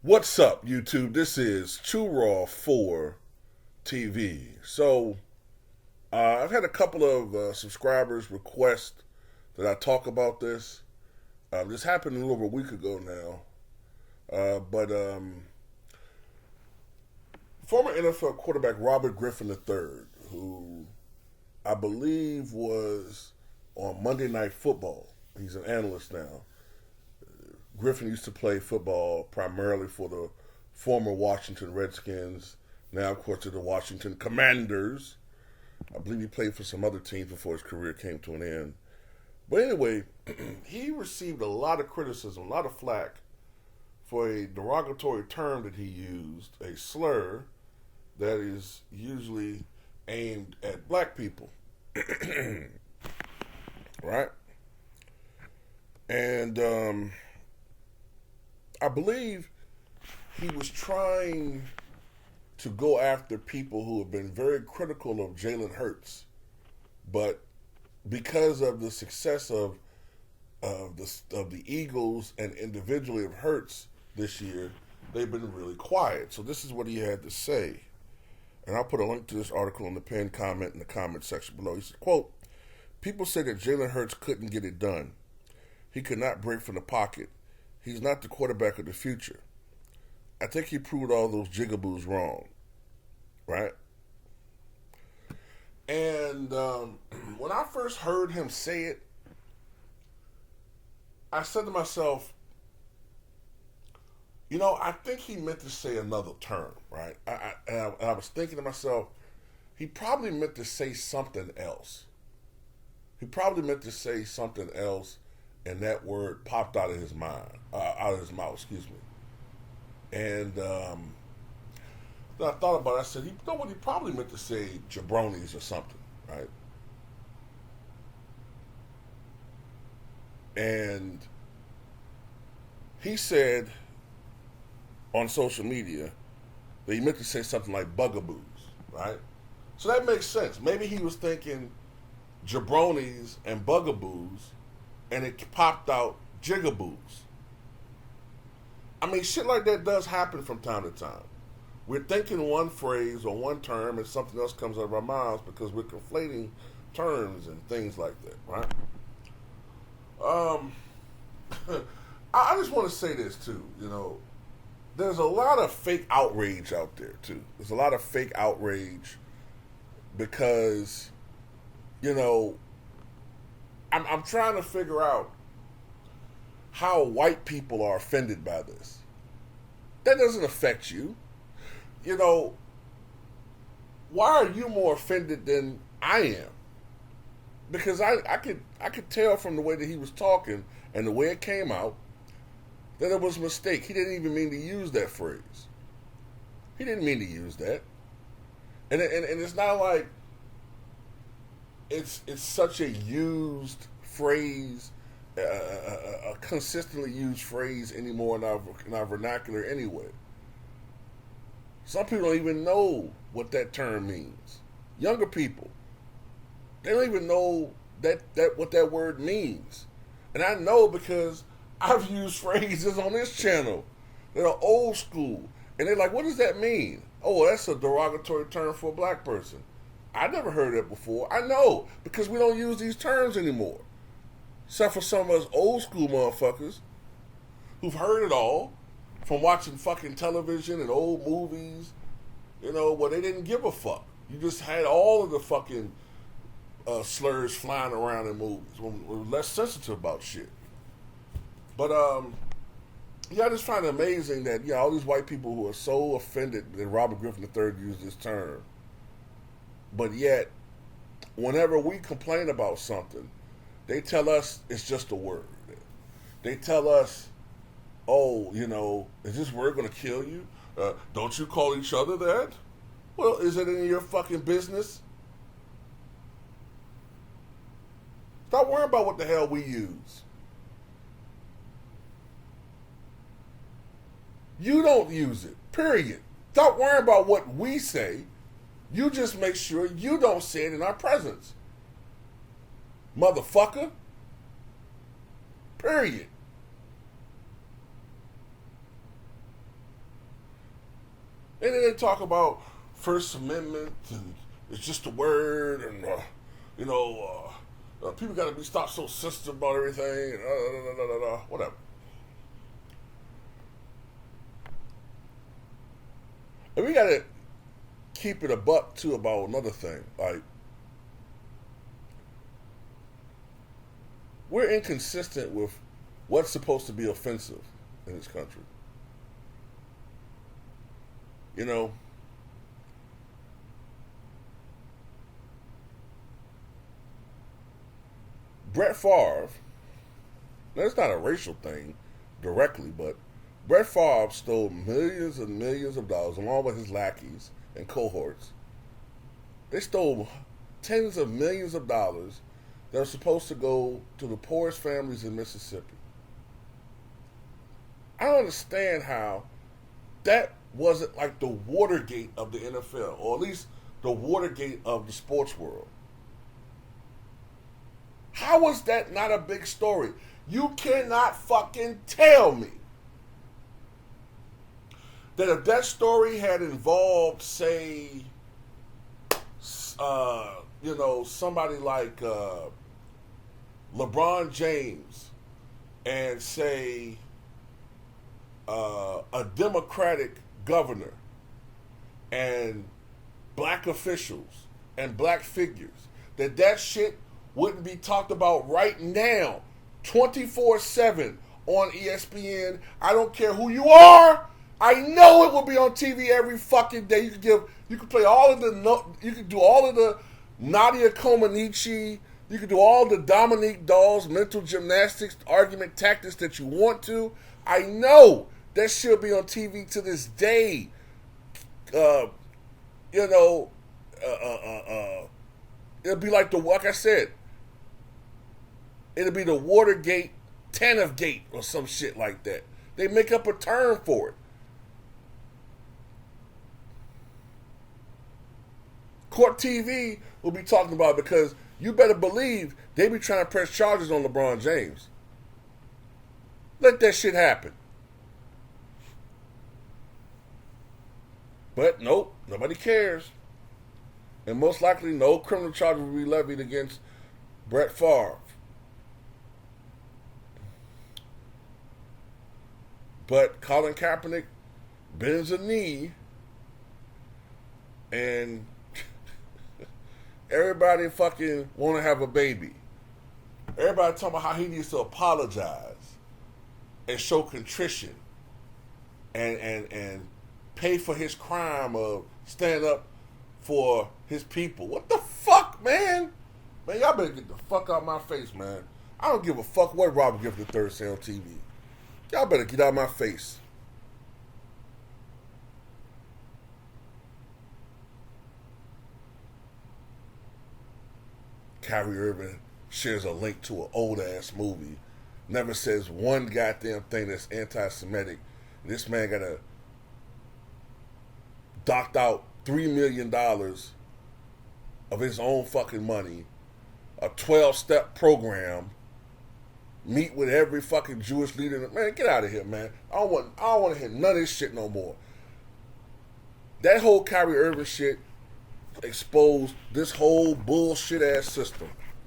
What's up, YouTube? This is Too Raw for TV. So, I've had a couple of subscribers request that I talk about this. This happened a little over a week ago now. But former NFL quarterback Robert Griffin III, who I believe was on Monday Night Football, he's an analyst now. Griffin used to play football primarily for the former Washington Redskins. Now, of course, to the Washington Commanders. I believe he played for some other teams before his career came to an end. But anyway, he received a lot of criticism, a lot of flack for a derogatory term that he used, a slur that is usually aimed at black people. Right? And I believe he was trying to go after people who have been very critical of Jalen Hurts, but because of the success of the Eagles and individually of Hurts this year, they've been really quiet. So this is what he had to say, and I'll put a link to this article in the pinned comment in the comment section below. He said, "Quote: People say that Jalen Hurts couldn't get it done. He could not break from the pocket. He's not the quarterback of the future. I think he proved all those jigaboos wrong." Right? And when I first heard him say it, I said to myself, I think he meant to say another term, right? I was thinking to myself, he probably meant to say something else. He probably meant to say something else, and that word popped out of his mouth, excuse me. And then I thought about it. I said, you know what? He probably meant to say jabronis or something, right? And he said on social media that he meant to say something like bugaboos, right? So that makes sense. Maybe he was thinking jabronis and bugaboos, and it popped out jigaboos. I mean, shit like that does happen from time to time. We're thinking one phrase or one term and something else comes out of our mouths because we're conflating terms and things like that, right? I just want to say this too, there's a lot of fake outrage out there too. There's a lot of fake outrage because, I'm trying to figure out how white people are offended by this. That doesn't affect you. Why are you more offended than I am? Because I could tell from the way that he was talking and the way it came out that it was a mistake. He didn't even mean to use that phrase. He didn't mean to use that. And it's not like it's such a used phrase, a consistently used phrase anymore in our vernacular anyway. Some people don't even know what that term means. Younger people, they don't even know that what that word means. And I know because I've used phrases on this channel that are old school. And they're like, what does that mean? Oh, that's a derogatory term for a black person. I never heard that before. I know, because we don't use these terms anymore. Except for some of us old school motherfuckers who've heard it all from watching fucking television and old movies, where they didn't give a fuck. You just had all of the fucking slurs flying around in movies. We're less sensitive about shit. But, I just find it amazing that, all these white people who are so offended that Robert Griffin III used this term, but yet, whenever we complain about something, they tell us it's just a word. They tell us, oh, is this word going to kill you? Don't you call each other that? Well, is it in your fucking business? Stop worrying about what the hell we use. You don't use it, period. Stop worrying about what we say. You just make sure you don't say it in our presence. Motherfucker. Period. And then they talk about First Amendment and it's just a word, and people got to be stop so sensitive about everything, and whatever. And we got to keep it a buck too about another thing. Like, we're inconsistent with what's supposed to be offensive in this country. You know, Brett Favre, now it's not a racial thing directly, but Brett Favre stole millions and millions of dollars along with his lackeys and cohorts. They stole tens of millions of dollars that are supposed to go to the poorest families in Mississippi. I don't understand how that wasn't like the Watergate of the NFL, or at least the Watergate of the sports world. How was that not a big story? You cannot fucking tell me that if that story had involved, say, somebody like LeBron James and, say, a Democratic governor and black officials and black figures, that shit wouldn't be talked about right now 24/7 on ESPN. I don't care who you are. I know it will be on TV every fucking day. You could play all of you could do all of the Nadia Comaneci. You could do all the Dominique Dawes mental gymnastics, argument tactics that you want to. I know that should be on TV to this day. It'll be like I said, it'll be the Watergate, Tanev Gate, or some shit like that. They make up a term for it. Court TV will be talking about it because you better believe they be trying to press charges on LeBron James. Let that shit happen. But nope, nobody cares. And most likely no criminal charges will be levied against Brett Favre. But Colin Kaepernick bends a knee and everybody fucking want to have a baby. Everybody talking about how he needs to apologize and show contrition and pay for his crime of stand up for his people. What the fuck, man? Man, y'all better get the fuck out of my face, man. I don't give a fuck what Robert Griffin III say on TV. Y'all better get out of my face. Kyrie Irving shares a link to an old-ass movie. Never says one goddamn thing that's anti-Semitic. This man got a docked out $3 million of his own fucking money, a 12-step program, meet with every fucking Jewish leader. Man, get out of here, man. I don't want to hear none of this shit no more. That whole Kyrie Irving shit exposed this whole bullshit ass system.